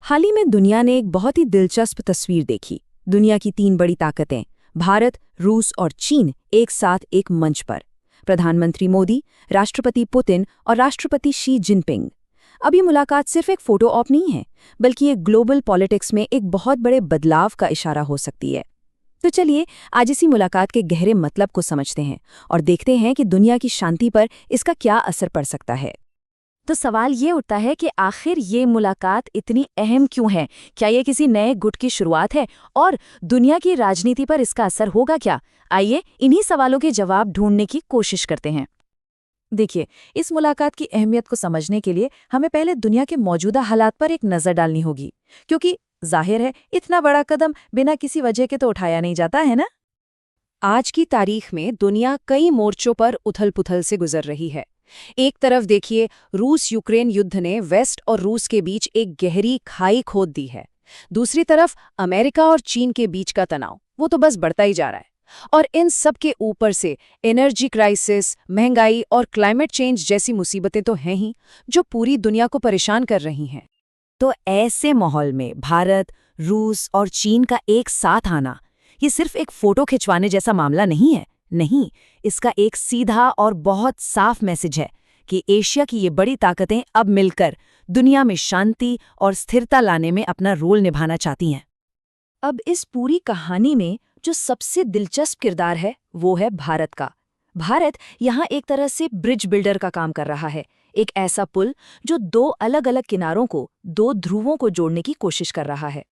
हाल ही में दुनिया ने एक बहुत ही दिलचस्प तस्वीर देखी। दुनिया की तीन बड़ी ताकतें भारत, रूस और चीन एक साथ एक मंच पर। प्रधानमंत्री मोदी, राष्ट्रपति पुतिन और राष्ट्रपति शी जिनपिंग। अब ये मुलाकात सिर्फ एक फोटो ऑप नहीं है, बल्कि ये ग्लोबल पॉलिटिक्स में एक बहुत बड़े बदलाव का इशारा हो सकती है। तो चलिए आज इसी मुलाकात के गहरे मतलब को समझते हैं और देखते हैं कि दुनिया की शांति पर इसका क्या असर पड़ सकता है। तो सवाल ये उठता है कि आखिर ये मुलाकात इतनी अहम क्यों है? क्या ये किसी नए गुट की शुरुआत है और दुनिया की राजनीति पर इसका असर होगा क्या? आइए इन्हीं सवालों के जवाब ढूंढने की कोशिश करते हैं। देखिए, इस मुलाकात की अहमियत को समझने के लिए हमें पहले दुनिया के मौजूदा हालात पर एक नज़र डालनी होगी, क्योंकि जाहिर है इतना बड़ा कदम बिना किसी वजह के तो उठाया नहीं जाता है ना। आज की तारीख में दुनिया कई मोर्चों पर उथल-पुथल से गुजर रही है। एक तरफ देखिए, रूस यूक्रेन युद्ध ने वेस्ट और रूस के बीच एक गहरी खाई खोद दी है। दूसरी तरफ अमेरिका और चीन के बीच का तनाव, वो तो बस बढ़ता ही जा रहा है। और इन सब के ऊपर से एनर्जी क्राइसिस, महंगाई और क्लाइमेट चेंज जैसी मुसीबतें तो हैं ही, जो पूरी दुनिया को परेशान कर रही हैं। तो ऐसे माहौल में भारत, रूस और चीन का एक साथ आना, ये सिर्फ एक फोटो खिंचवाने जैसा मामला नहीं है। नहीं, इसका एक सीधा और बहुत साफ मैसेज है कि एशिया की ये बड़ी ताकतें अब मिलकर दुनिया में शांति और स्थिरता लाने में अपना रोल निभाना चाहती हैं। अब इस पूरी कहानी में जो सबसे दिलचस्प किरदार है, वो है भारत का। भारत यहाँ एक तरह से ब्रिज बिल्डर का काम कर रहा है, एक ऐसा पुल जो दो अलग-अलग किनारों को, दो ध्रुवों को जोड़ने की कोशिश कर रहा है।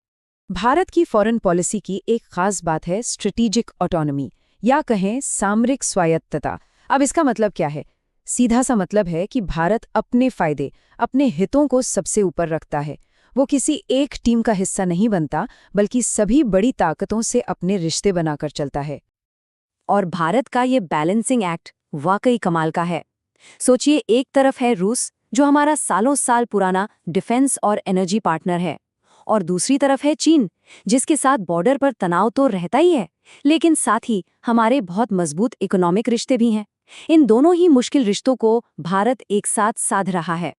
भारत की फॉरेन पॉलिसी की एक खास बात है स्ट्रेटेजिक ऑटोनॉमी, या कहें सामरिक स्वायत्तता। अब इसका मतलब क्या है? सीधा सा मतलब है कि भारत अपने फायदे, अपने हितों को सबसे ऊपर रखता है। वो किसी एक टीम का हिस्सा नहीं बनता, बल्कि सभी बड़ी ताकतों से अपने रिश्ते बनाकर चलता है। और भारत का ये बैलेंसिंग एक्ट वाकई कमाल का है। सोचिए, एक तरफ है रूस, जो हमारा सालों साल पुराना डिफेंस और एनर्जी पार्टनर है, और दूसरी तरफ है चीन, जिसके साथ बॉर्डर पर तनाव तो रहता ही है, लेकिन साथ ही हमारे बहुत मजबूत इकोनॉमिक रिश्ते भी हैं। इन दोनों ही मुश्किल रिश्तों को भारत एक साथ साध रहा है।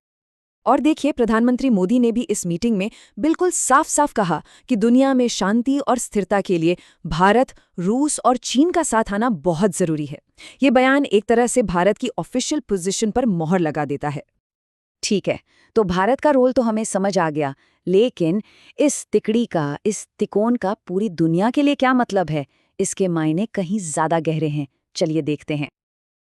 और देखिए, प्रधानमंत्री मोदी ने भी इस मीटिंग में बिल्कुल साफ साफ कहा कि दुनिया में शांति और स्थिरता के लिए भारत, रूस और चीन का साथ आना बहुत जरूरी है। ये बयान एक तरह से भारत की ऑफिशियल पोजीशन पर मोहर लगा देता है। ठीक है, तो भारत का रोल तो हमें समझ आ गया, लेकिन इस तिकड़ी का, इस तिकोन का पूरी दुनिया के लिए क्या मतलब है? इसके मायने कहीं ज्यादा गहरे हैं। चलिए देखते हैं।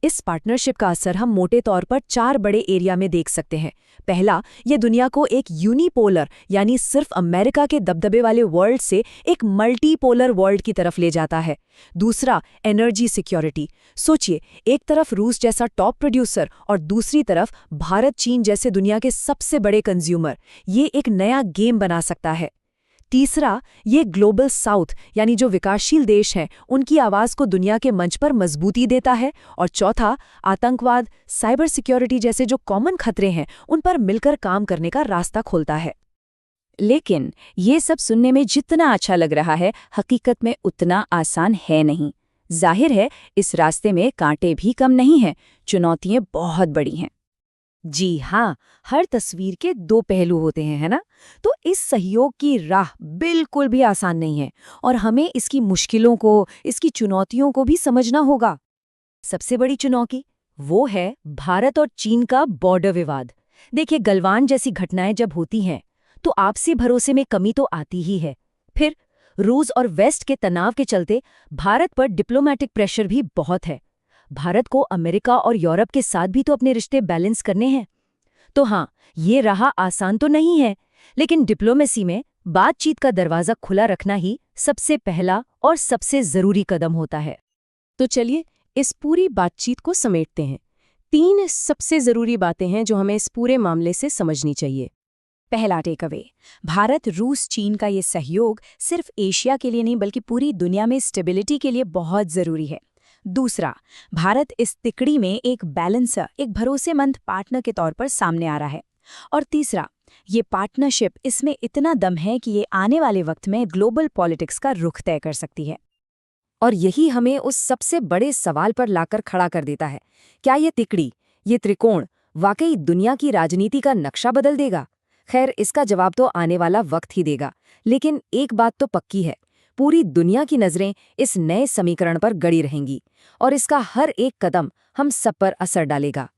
इस पार्टनरशिप का असर हम मोटे तौर पर 4 बड़े एरिया में देख सकते हैं। पहला, ये दुनिया को एक यूनिपोलर यानी सिर्फ अमेरिका के दबदबे वाले वर्ल्ड से एक मल्टीपोलर वर्ल्ड की तरफ ले जाता है। दूसरा, एनर्जी सिक्योरिटी। सोचिए, एक तरफ रूस जैसा टॉप प्रोड्यूसर और दूसरी तरफ भारत, चीन जैसे दुनिया के सबसे बड़े कंज्यूमर। ये एक नया गेम बना सकता है। तीसरा, ये ग्लोबल साउथ यानी जो विकासशील देश हैं, उनकी आवाज़ को दुनिया के मंच पर मजबूती देता है। और चौथा, आतंकवाद, साइबर सिक्योरिटी जैसे जो कॉमन खतरे हैं, उन पर मिलकर काम करने का रास्ता खोलता है। लेकिन ये सब सुनने में जितना अच्छा लग रहा है, हकीकत में उतना आसान है नहीं। जाहिर है, इस रास्ते में कांटे भी कम नहीं हैं, चुनौतियां बहुत बड़ी हैं। जी हाँ, हर तस्वीर के 2 पहलू होते हैं, है ना? तो इस सहयोग की राह बिल्कुल भी आसान नहीं है और हमें इसकी मुश्किलों को, इसकी चुनौतियों को भी समझना होगा। सबसे बड़ी चुनौती वो है भारत और चीन का बॉर्डर विवाद। देखिए, गलवान जैसी घटनाएं जब होती हैं, तो आपसी भरोसे में कमी तो आती ही है। फिर रूस और वेस्ट के तनाव के चलते भारत पर डिप्लोमैटिक प्रेशर भी बहुत है। भारत को अमेरिका और यूरोप के साथ भी तो अपने रिश्ते बैलेंस करने हैं। तो हाँ, ये राह आसान तो नहीं है, लेकिन डिप्लोमेसी में बातचीत का दरवाजा खुला रखना ही सबसे पहला और सबसे जरूरी कदम होता है। तो चलिए इस पूरी बातचीत को समेटते हैं। 3 सबसे जरूरी बातें हैं जो हमें इस पूरे मामले से समझनी चाहिए। पहला टेक अवे, भारत, रूस, चीन का ये सहयोग सिर्फ एशिया के लिए नहीं, बल्कि पूरी दुनिया में स्टेबिलिटी के लिए बहुत जरूरी है। दूसरा, भारत इस तिकड़ी में एक बैलेंसर, एक भरोसेमंद पार्टनर के तौर पर सामने आ रहा है। और तीसरा, ये पार्टनरशिप, इसमें इतना दम है कि ये आने वाले वक्त में ग्लोबल पॉलिटिक्स का रुख तय कर सकती है। और यही हमें उस सबसे बड़े सवाल पर लाकर खड़ा कर देता है, क्या ये तिकड़ी, ये त्रिकोण वाकई दुनिया की राजनीति का नक्शा बदल देगा? खैर, इसका जवाब तो आने वाला वक्त ही देगा, लेकिन एक बात तो पक्की है, पूरी दुनिया की नज़रें इस नए समीकरण पर गड़ी रहेंगी और इसका हर एक कदम हम सब पर असर डालेगा।